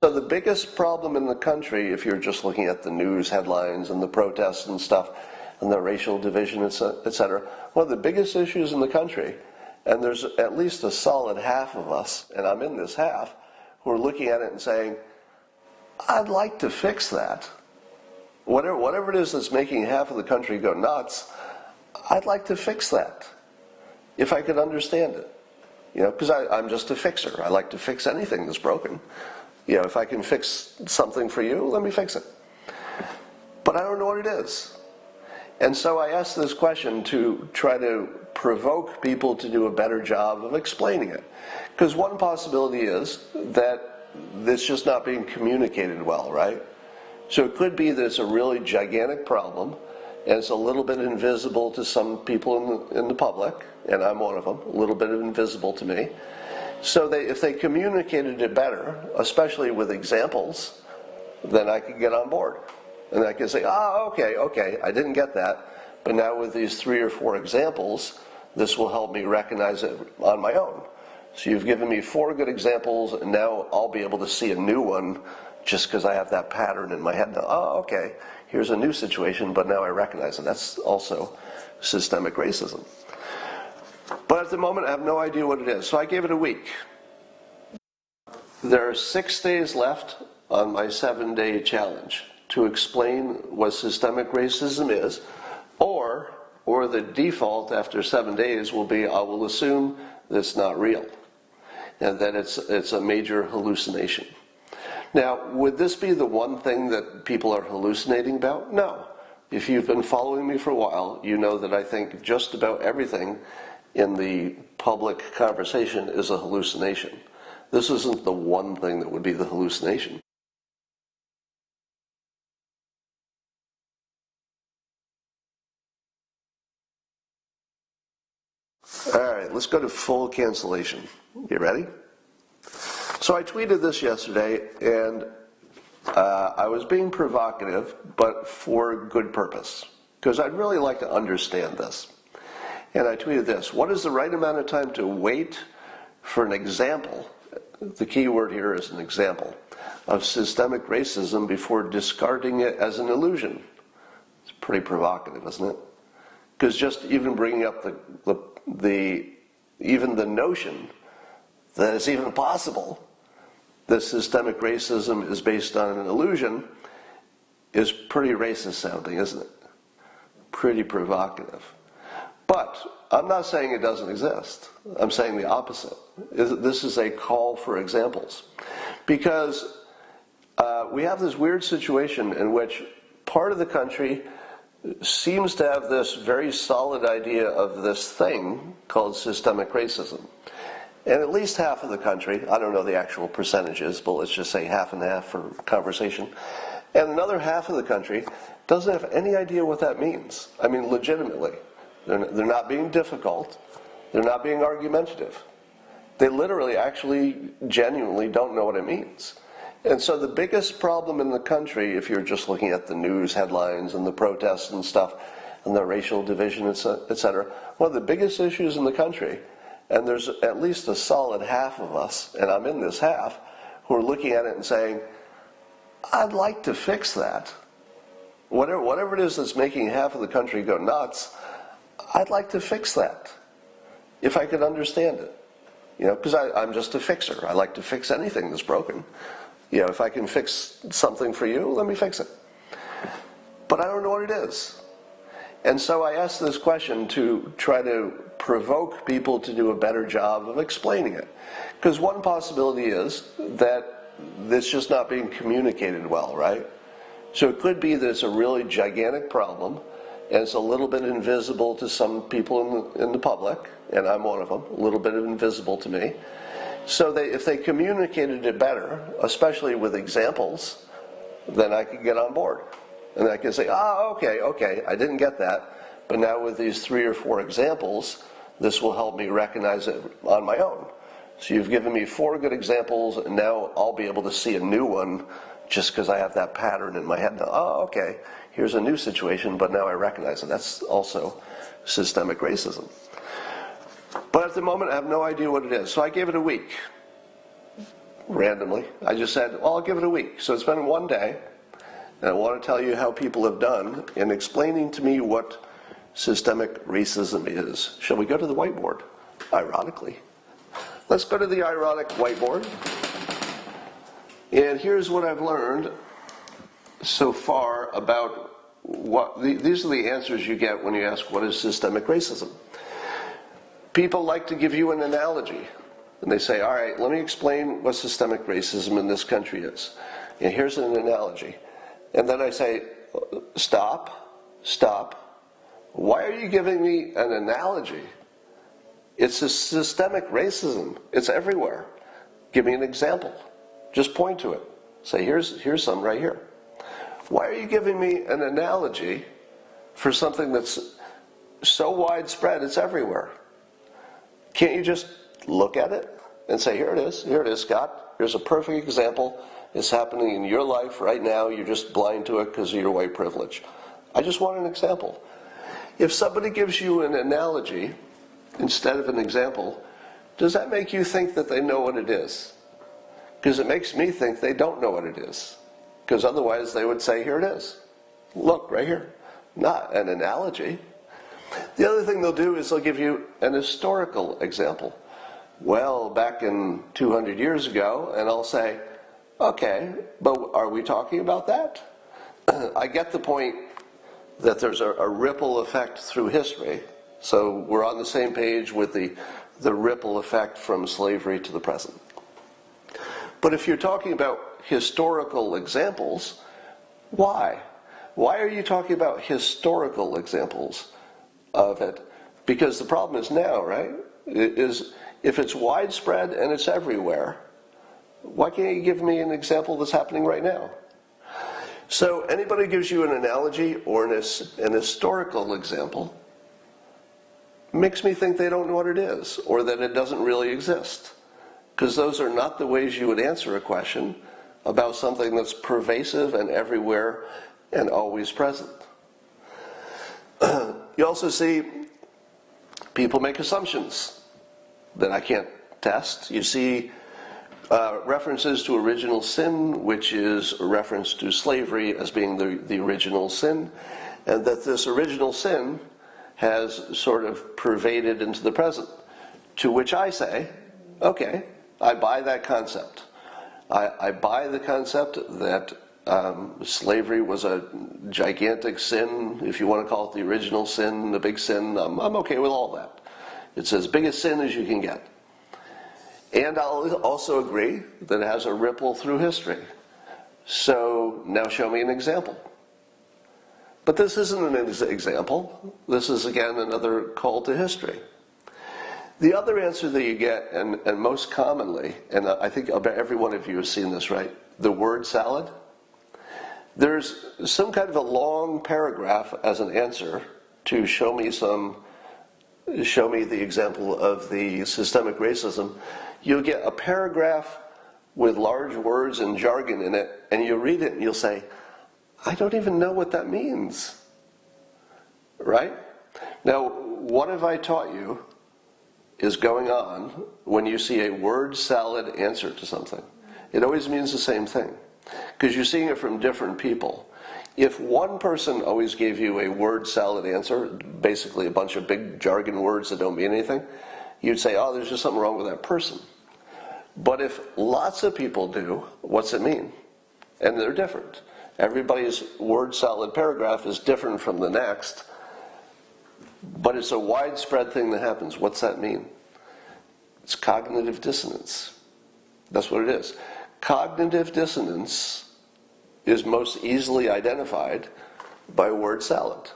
So the biggest problem in the country, if you're just looking at the news headlines and the protests and stuff, and the racial division, etc., one of the biggest issues in the country, and there's at least a solid half of us, and I'm in this half, who are looking at it and saying, I'd like to fix that. Whatever it is that's making half of the country go nuts, I'd like to fix that, if I could understand it. Because I'm just a fixer. I like to fix anything that's broken. If I can fix something for you, let me fix it. But I don't know what it is. And so I asked this question to try to provoke people to do a better job of explaining it. Because one possibility is that it's just not being communicated well, right? So it could be that it's a really gigantic problem, and it's a little bit invisible to some people in the public, and I'm one of them, a little bit invisible to me. So if they communicated it better, especially with examples, then I could get on board. And I could say, okay, I didn't get that, but now with these 3 or 4 examples, this will help me recognize it on my own. So you've given me 4 good examples, and now I'll be able to see a new one just because I have that pattern in my head now. Okay, here's a new situation, but now I recognize it. That's also systemic racism. But at the moment, I have no idea what it is. So I gave it a week. There are 6 days left on my 7-day challenge to explain what systemic racism is, or the default after 7 days will be, I will assume that it's not real, and that it's a major hallucination. Now, would this be the one thing that people are hallucinating about? No. If you've been following me for a while, you know that I think just about everything in the public conversation is a hallucination. This isn't the one thing that would be the hallucination. All right, let's go to full cancellation. You ready? So I tweeted this yesterday, and I was being provocative, but for good purpose, because I'd really like to understand this. And I tweeted this: what is the right amount of time to wait for an example, the key word here is an example, of systemic racism before discarding it as an illusion? It's pretty provocative, isn't it? Because just even bringing up even the notion that it's even possible that systemic racism is based on an illusion is pretty racist sounding, isn't it? Pretty provocative. But I'm not saying it doesn't exist. I'm saying the opposite. This is a call for examples. Because we have this weird situation in which part of the country seems to have this very solid idea of this thing called systemic racism. And at least half of the country, I don't know the actual percentages, but let's just say half and half for conversation, and another half of the country doesn't have any idea what that means. I mean, legitimately. They're not being difficult. They're not being argumentative. They literally, actually, genuinely don't know what it means. And so the biggest problem in the country, if you're just looking at the news headlines and the protests and stuff, and the racial division, etc., one of the biggest issues in the country, and there's at least a solid half of us, and I'm in this half, who are looking at it and saying, I'd like to fix that. Whatever it is that's making half of the country go nuts, I'd like to fix that, if I could understand it. Because I'm just a fixer. I like to fix anything that's broken. If I can fix something for you, let me fix it. But I don't know what it is. And so I asked this question to try to provoke people to do a better job of explaining it. Because one possibility is that it's just not being communicated well, right? So it could be that it's a really gigantic problem, and it's a little bit invisible to some people in the public, and I'm one of them, a little bit invisible to me. So if they communicated it better, especially with examples, then I could get on board. And I could say, okay, I didn't get that, but now with these 3 or 4 examples, this will help me recognize it on my own. So you've given me 4 good examples, and now I'll be able to see a new one just because I have that pattern in my head now. Okay, here's a new situation, but now I recognize it. That's also systemic racism. But at the moment, I have no idea what it is. So I gave it a week. randomly. I just said, well, I'll give it a week. So it's been one day, and I want to tell you how people have done in explaining to me what systemic racism is. Shall we go to the whiteboard? Ironically. Let's go to the ironic whiteboard. And here's what I've learned so far about these are the answers you get when you ask what is systemic racism. People like to give you an analogy. And they say, all right, let me explain what systemic racism in this country is. And here's an analogy. And then I say, stop. Why are you giving me an analogy? It's a systemic racism. It's everywhere. Give me an example. Just point to it. Say, here's some right here. Why are you giving me an analogy for something that's so widespread it's everywhere? Can't you just look at it and say, here it is, Scott. Here's a perfect example. It's happening in your life right now. You're just blind to it because of your white privilege. I just want an example. If somebody gives you an analogy instead of an example, does that make you think that they know what it is? Because it makes me think they don't know what it is. Because otherwise they would say, here it is. Look, right here. Not an analogy. The other thing they'll do is they'll give you an historical example. Well, back in 200 years ago, and I'll say, okay, but are we talking about that? I get the point that there's a ripple effect through history. So we're on the same page with the ripple effect from slavery to the present. But if you're talking about historical examples, why? Why are you talking about historical examples of it? Because the problem is now, right? If it's widespread and it's everywhere, why can't you give me an example that's happening right now? So anybody gives you an analogy or an historical example, makes me think they don't know what it is, or that it doesn't really exist. Because those are not the ways you would answer a question about something that's pervasive and everywhere and always present. You also see people make assumptions that I can't test. You see references to original sin, which is a reference to slavery as being the original sin, and that this original sin has sort of pervaded into the present. To which I say, okay, I buy that concept. I buy the concept that slavery was a gigantic sin, if you want to call it the original sin, the big sin. I'm okay with all that. It's as big a sin as you can get. And I'll also agree that it has a ripple through history. So now show me an example. But this isn't an example. This is, again, another call to history. The other answer that you get, and most commonly, and I think I'll bet every one of you has seen this, right? The word salad. There's some kind of a long paragraph as an answer to show me the example of the systemic racism. You'll get a paragraph with large words and jargon in it, and you read it and you'll say, I don't even know what that means. Right? Now, what have I taught you is going on when you see a word salad answer to something? It always means the same thing, because you're seeing it from different people. If one person always gave you a word salad answer, basically a bunch of big jargon words that don't mean anything, you'd say, oh, there's just something wrong with that person. But if lots of people do, what's it mean? And they're different. Everybody's word salad paragraph is different from the next, but it's a widespread thing that happens. What's that mean? It's cognitive dissonance. That's what it is. Cognitive dissonance is most easily identified by word salad.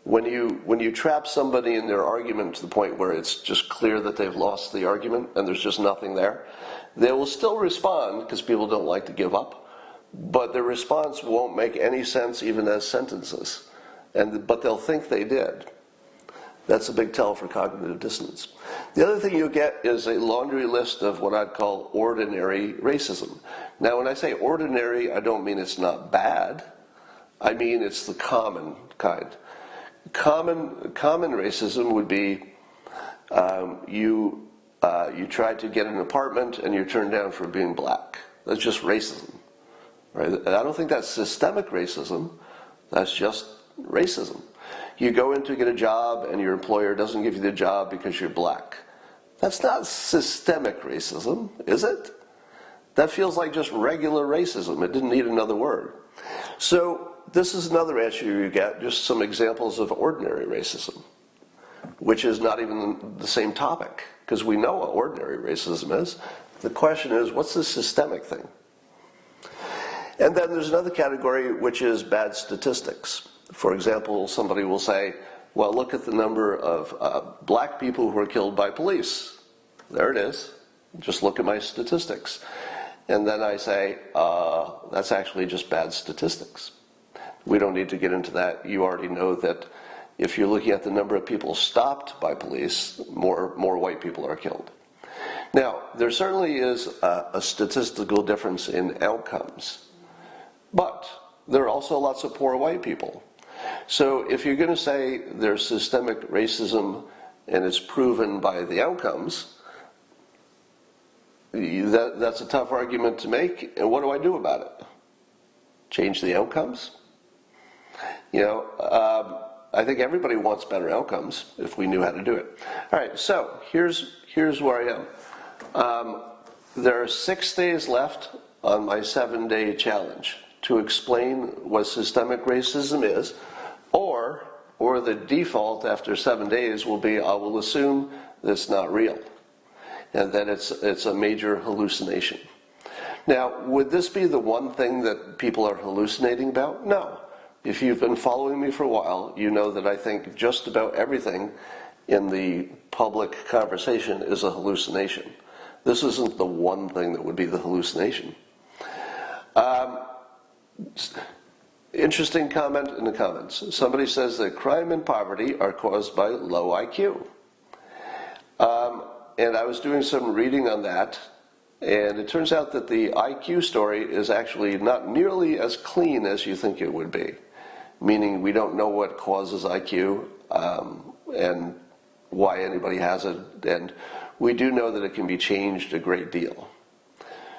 When you trap somebody in their argument to the point where it's just clear that they've lost the argument and there's just nothing there, they will still respond because people don't like to give up, but their response won't make any sense even as sentences, but they'll think they did. That's a big tell for cognitive dissonance. The other thing you get is a laundry list of what I'd call ordinary racism. Now, when I say ordinary, I don't mean it's not bad. I mean it's the common kind. Common racism would be you You try to get an apartment and you're turned down for being black. That's just racism, right? And I don't think that's systemic racism. That's just racism. You go in to get a job and your employer doesn't give you the job because you're black. That's not systemic racism, is it? That feels like just regular racism. It didn't need another word. So this is another issue you get, just some examples of ordinary racism, which is not even the same topic, because we know what ordinary racism is. The question is, what's the systemic thing? And then there's another category, which is bad statistics. For example, somebody will say, well, look at the number of black people who are killed by police. There it is. Just look at my statistics. And then I say, that's actually just bad statistics. We don't need to get into that. You already know that if you're looking at the number of people stopped by police, more white people are killed. Now, there certainly is a statistical difference in outcomes, but there are also lots of poor white people. So if you're going to say there's systemic racism and it's proven by the outcomes, that's a tough argument to make. And what do I do about it? Change the outcomes? I think everybody wants better outcomes if we knew how to do it. All right, so here's where I am. There are 6 days left on my 7-day challenge to explain what systemic racism is, or the default after 7 days will be I will assume that it's not real and that it's a major hallucination. Now, would this be the one thing that people are hallucinating about? No. If you've been following me for a while, you know that I think just about everything in the public conversation is a hallucination. This isn't the one thing that would be the hallucination. Interesting comment in the comments. Somebody says that crime and poverty are caused by low IQ. And I was doing some reading on that, and it turns out that the IQ story is actually not nearly as clean as you think it would be. Meaning we don't know what causes IQ and why anybody has it, and we do know that it can be changed a great deal.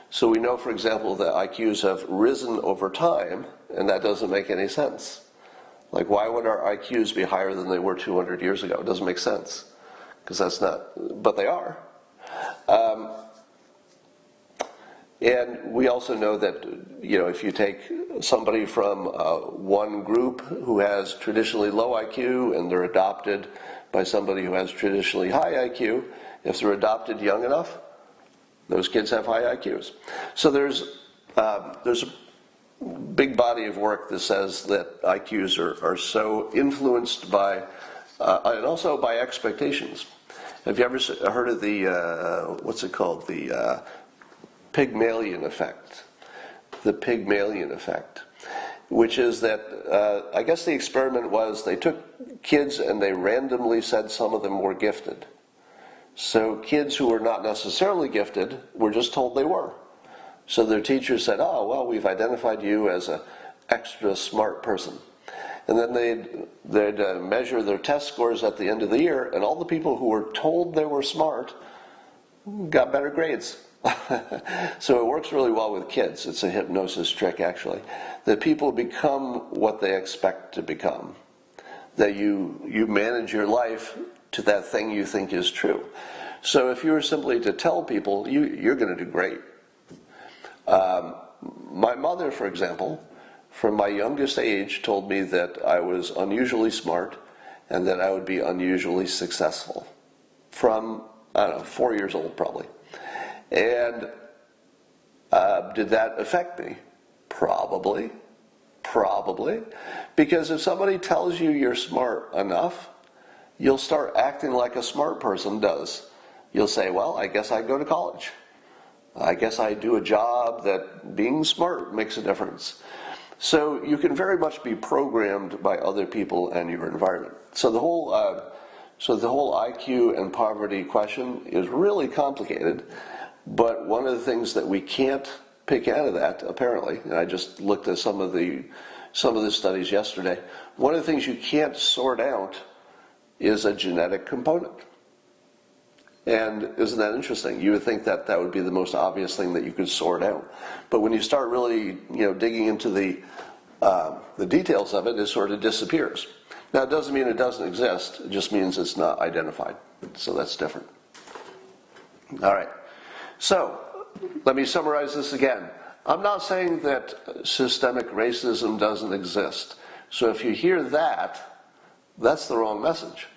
So we know, for example, that IQs have risen over time, and that doesn't make any sense. Like, why would our IQs be higher than they were 200 years ago? It doesn't make sense, because that's not, but they are. And we also know that, if you take somebody from one group who has traditionally low IQ and they're adopted by somebody who has traditionally high IQ, if they're adopted young enough, those kids have high IQs. So there's a big body of work that says that IQs are so influenced by, and also by expectations. Have you ever heard of the, what's it called, the Pygmalion Effect? The Pygmalion Effect, which is that, I guess the experiment was they took kids and they randomly said some of them were gifted. So kids who were not necessarily gifted were just told they were. So their teachers said, oh, well, we've identified you as an extra smart person. And then they'd measure their test scores at the end of the year, and all the people who were told they were smart got better grades. So it works really well with kids. It's a hypnosis trick, actually. That people become what they expect to become. That you manage your life to that thing you think is true. So if you were simply to tell people, you're going to do great. My mother, for example, from my youngest age, told me that I was unusually smart and that I would be unusually successful. From, 4 years old probably. And did that affect me? Probably. Because if somebody tells you you're smart enough, you'll start acting like a smart person does. You'll say, well, I guess I go to college. I guess I do a job that being smart makes a difference. So you can very much be programmed by other people and your environment. So the whole IQ and poverty question is really complicated. But one of the things that we can't pick out of that, apparently, and I just looked at some of the studies yesterday, one of the things you can't sort out is a genetic component. And isn't that interesting? You would think that that would be the most obvious thing that you could sort out. But when you start really, digging into the details of it, it sort of disappears. Now, it doesn't mean it doesn't exist. It just means it's not identified. So that's different. All right. So let me summarize this again. I'm not saying that systemic racism doesn't exist. So if you hear that, that's the wrong message.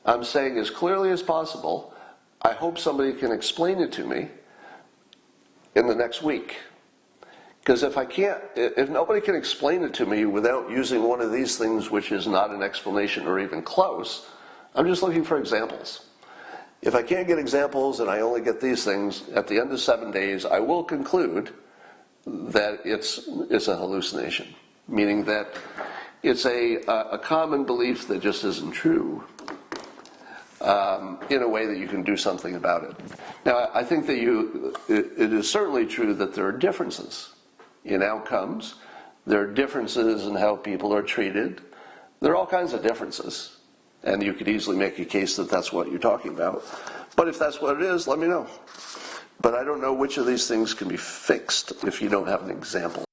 I'm saying as clearly as possible, I hope somebody can explain it to me in the next week. Because if nobody can explain it to me without using one of these things which is not an explanation or even close, I'm just looking for examples. If I can't get examples and I only get these things, at the end of 7 days, I will conclude that it's a hallucination, meaning that it's a common belief that just isn't true, in a way that you can do something about it. Now, I think that it is certainly true that there are differences in outcomes. There are differences in how people are treated. There are all kinds of differences. And you could easily make a case that that's what you're talking about. But if that's what it is, let me know. But I don't know which of these things can be fixed if you don't have an example.